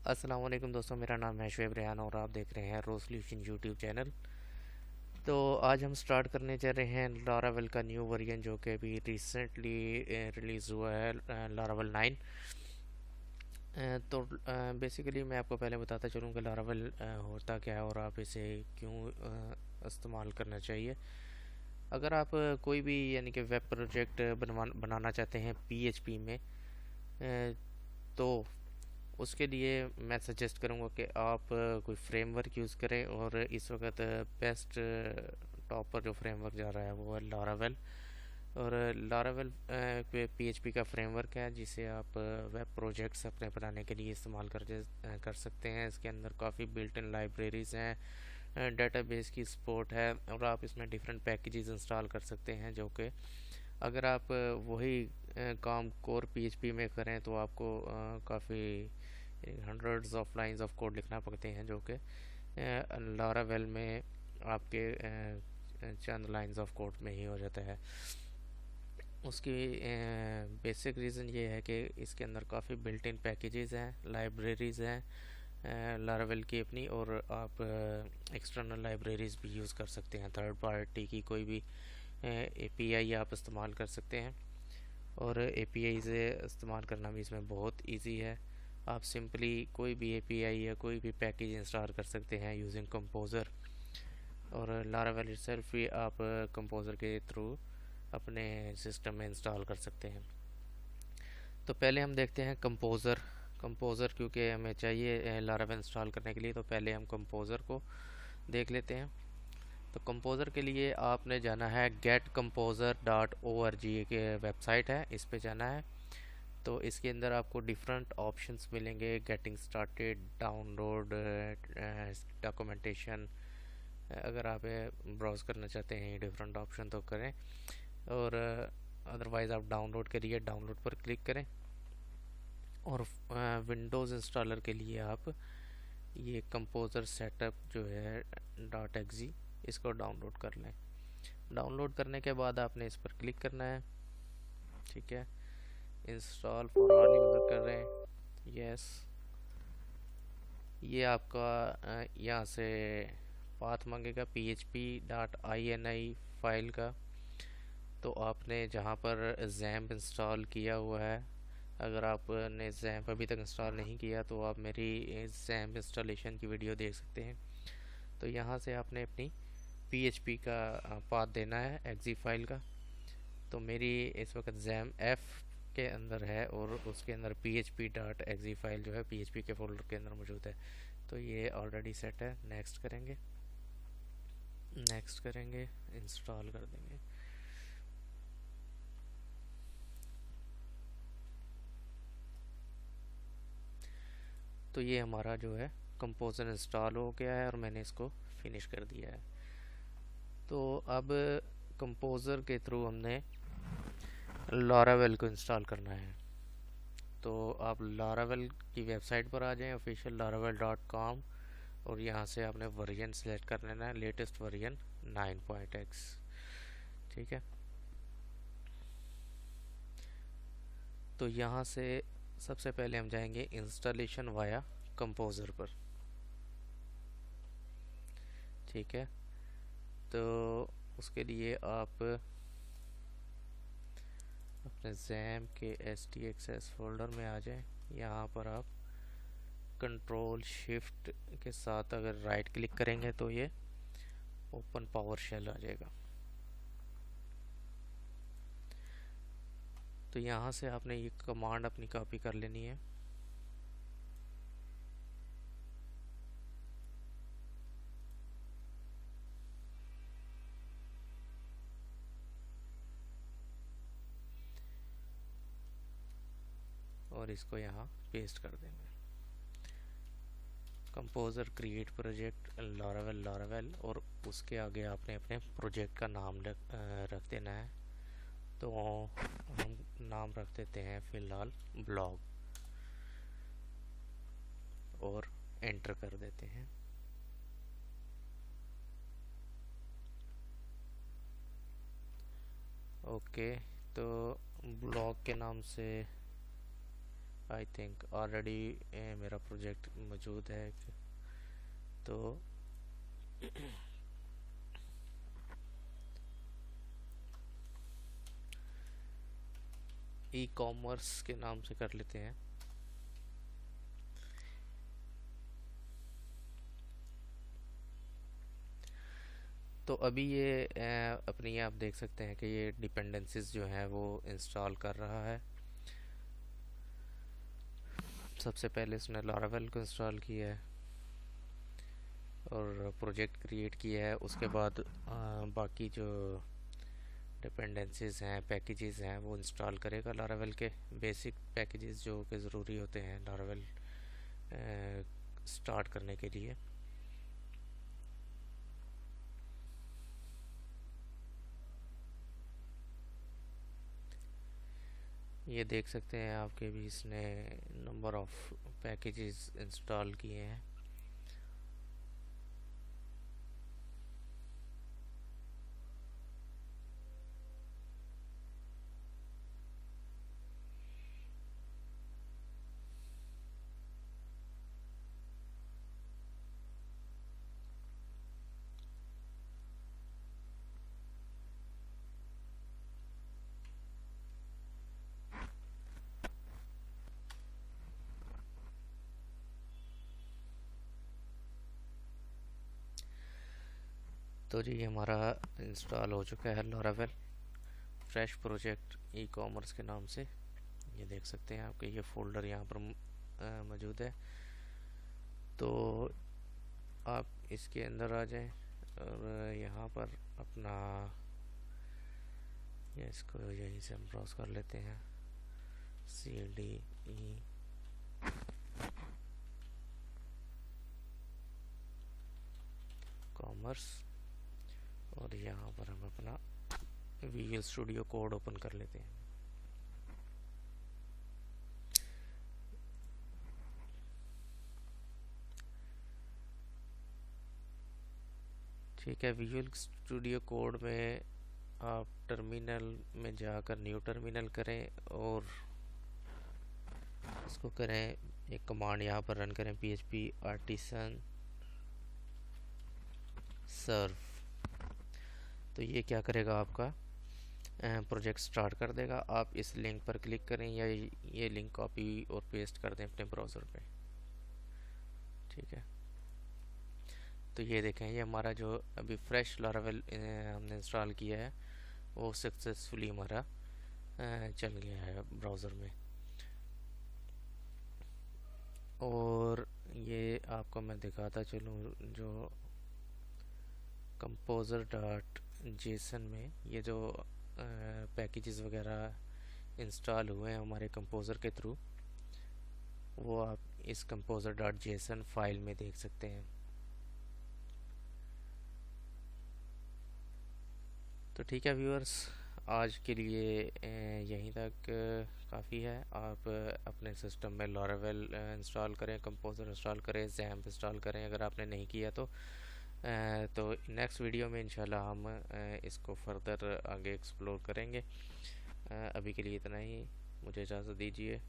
अस्सलाम वालेकुम दोस्तों, मेरा नाम है शुएब रेहान और आप देख रहे हैं रो सॉल्यूशन यूट्यूब चैनल। तो आज हम स्टार्ट करने जा रहे हैं लारावेल का न्यू वर्जन जो कि अभी रिसेंटली रिलीज़ हुआ है, लारावेल 9। तो बेसिकली मैं आपको पहले बताता चलूँ कि लारावेल होता क्या है और आप इसे क्यों इस्तेमाल करना चाहिए। अगर आप कोई भी यानी कि वेब प्रोजेक्ट बनाना चाहते हैं पीएचपी में, तो उसके लिए मैं सजेस्ट करूँगा कि आप कोई फ्रेमवर्क यूज़ करें। और इस वक्त बेस्ट टॉप पर जो फ्रेमवर्क जा रहा है वो है लारावेल। और लारावेल पीएचपी का फ्रेमवर्क है जिसे आप वेब प्रोजेक्ट्स अपने बनाने के लिए इस्तेमाल कर सकते हैं। इसके अंदर काफ़ी बिल्ट इन लाइब्रेरीज़ हैं, डेटाबेस की सपोर्ट है और आप इसमें डिफरेंट पैकेजेस इंस्टॉल कर सकते हैं जो कि अगर आप वही काम कोर पीएचपी में करें तो आपको काफ़ी hundreds of lines of code लिखना पड़ते हैं, जो कि लारावेल में आपके चंद लाइंस ऑफ कोड में ही हो जाता है। उसकी बेसिक रीज़न ये है कि इसके अंदर काफ़ी बिल्ट इन पैकेजेस हैं, लाइब्रेरीज़ हैं लारावेल की अपनी, और आप एक्सटर्नल लाइब्रेरीज़ भी यूज़ कर सकते हैं। थर्ड पार्टी की कोई भी एपीआई आप इस्तेमाल कर सकते हैं और एपीआई से इस्तेमाल करना भी इसमें बहुत इजी है। आप सिंपली कोई भी एपीआई या कोई भी पैकेज इंस्टॉल कर सकते हैं यूजिंग कंपोज़र, और लारावेल इटसेल्फ भी आप कंपोज़र के थ्रू अपने सिस्टम में इंस्टॉल कर सकते हैं। तो पहले हम देखते हैं कंपोज़र क्योंकि हमें चाहिए लारावेल इंस्टॉल करने के लिए, तो पहले हम कंपोज़र को देख लेते हैं। तो कंपोज़र के लिए आपने जाना है getcomposer.org के वेबसाइट है, इस पे जाना है। तो इसके अंदर आपको डिफरेंट ऑप्शंस मिलेंगे, गेटिंग स्टार्टेड, डाउनलोड, डॉक्यूमेंटेशन। अगर आप ब्राउज़ करना चाहते हैं डिफरेंट ऑप्शन तो करें, और अदरवाइज़ आप डाउनलोड के लिए डाउनलोड पर क्लिक करें। और विंडोज़ इंस्टॉलर के लिए आप ये कंपोज़र सेटअप जो है .exe इसको डाउनलोड कर लें। डाउनलोड करने के बाद आपने इस पर क्लिक करना है, ठीक है। इंस्टॉल फॉर ऑल यूज़र कर रहे हैं, यस। ये आपका यहाँ से पाथ मांगेगा php.ini फाइल का। तो आपने जहाँ पर जैम्प इंस्टॉल किया हुआ है, अगर आपने जैम्प अभी तक इंस्टॉल नहीं किया तो आप मेरी जैम्प इंस्टॉलेशन की वीडियो देख सकते हैं। तो यहाँ से आपने अपनी PHP का पाथ देना है exe फाइल का। तो मेरी इस वक्त जैम एफ के अंदर है और उसके अंदर php.exe फाइल जो है PHP के फोल्डर के अंदर मौजूद है। तो ये ऑलरेडी सेट है। नेक्स्ट करेंगे, इंस्टॉल कर देंगे। तो ये हमारा जो है कंपोज़र इंस्टॉल हो गया है और मैंने इसको फिनिश कर दिया है। तो अब कंपोज़र के थ्रू हमने लारावेल को इंस्टॉल करना है। तो आप लारावेल की वेबसाइट पर आ जाएं, official.laravel.com, और यहाँ से आपने वर्जन सेलेक्ट कर लेना है, लेटेस्ट वर्जन 9.x, ठीक है। तो यहाँ से सबसे पहले हम जाएंगे इंस्टॉलेशन वाया कंपोज़र पर, ठीक है। तो उसके लिए आप अपने जैम के STXS फोल्डर में आ जाएं। यहाँ पर आप कंट्रोल शिफ्ट के साथ अगर राइट क्लिक करेंगे तो ये ओपन पावर शेल आ जाएगा। तो यहाँ से आपने ये कमांड अपनी कॉपी कर लेनी है। और इसको यहाँ पेस्ट कर देंगे। कंपोज़र क्रिएट प्रोजेक्ट लारावेल, और उसके आगे आपने अपने प्रोजेक्ट का नाम रख देना है। तो हम नाम रख देते हैं फ़िलहाल ब्लॉग और एंटर कर देते हैं। ओके, तो ब्लॉग के नाम से आई थिंक ऑलरेडी मेरा प्रोजेक्ट मौजूद है। तो ई कॉमर्स के नाम से कर लेते हैं। तो अभी ये अपनी आप देख सकते हैं कि ये डिपेंडेंसीज जो हैं वो इंस्टॉल कर रहा है। सबसे पहले इसने लारावेल को इंस्टॉल किया है और प्रोजेक्ट क्रिएट किया है। उसके बाद बाकी जो डिपेंडेंसीज हैं, पैकेजेस हैं, वो इंस्टॉल करेगा लारावेल के बेसिक पैकेजेस जो कि ज़रूरी होते हैं लारावेल स्टार्ट करने के लिए। ये देख सकते हैं आपके भी इसने नंबर ऑफ पैकेजेस इंस्टॉल किए हैं। तो जी हमारा इंस्टॉल हो चुका है Laravel fresh project e commerce के नाम से। ये देख सकते हैं आपके ये फोल्डर यहाँ पर मौजूद है। तो आप इसके अंदर आ जाएं और यहाँ पर अपना ये इसको यहीं से हम ब्राउज कर लेते हैं CDE कॉमर्स और यहाँ पर हम अपना विजुअल स्टूडियो कोड ओपन कर लेते हैं। ठीक है, विजुअल स्टूडियो कोड में आप टर्मिनल में जाकर न्यू टर्मिनल करें और इसको करें एक कमांड यहाँ पर रन करें PHP आर्टिसन सर्व। तो ये क्या करेगा, आपका प्रोजेक्ट स्टार्ट कर देगा। आप इस लिंक पर क्लिक करें या ये लिंक कॉपी और पेस्ट कर दें अपने ब्राउज़र पे। ठीक है, तो ये देखें ये हमारा जो अभी फ्रेश लारावेल हमने इंस्टॉल किया है वो सक्सेसफुली हमारा चल गया है ब्राउज़र में। और ये आपको मैं दिखाता चलूँ, जो कंपोज़र डॉट जेसन में ये जो पैकेजेस वगैरह इंस्टॉल हुए हैं हमारे कंपोज़र के थ्रू, वो आप इस कंपोज़र डॉट जेसन फाइल में देख सकते हैं। तो ठीक है व्यूअर्स, आज के लिए यहीं तक काफ़ी है। आप अपने सिस्टम में लारावेल इंस्टॉल करें, कंपोज़र इंस्टॉल करें, XAMPP इंस्टॉल करें अगर आपने नहीं किया तो। नेक्स्ट वीडियो में इंशाल्लाह हम इसको फर्दर आगे एक्सप्लोर करेंगे। अभी के लिए इतना ही, मुझे इजाज़त दीजिए।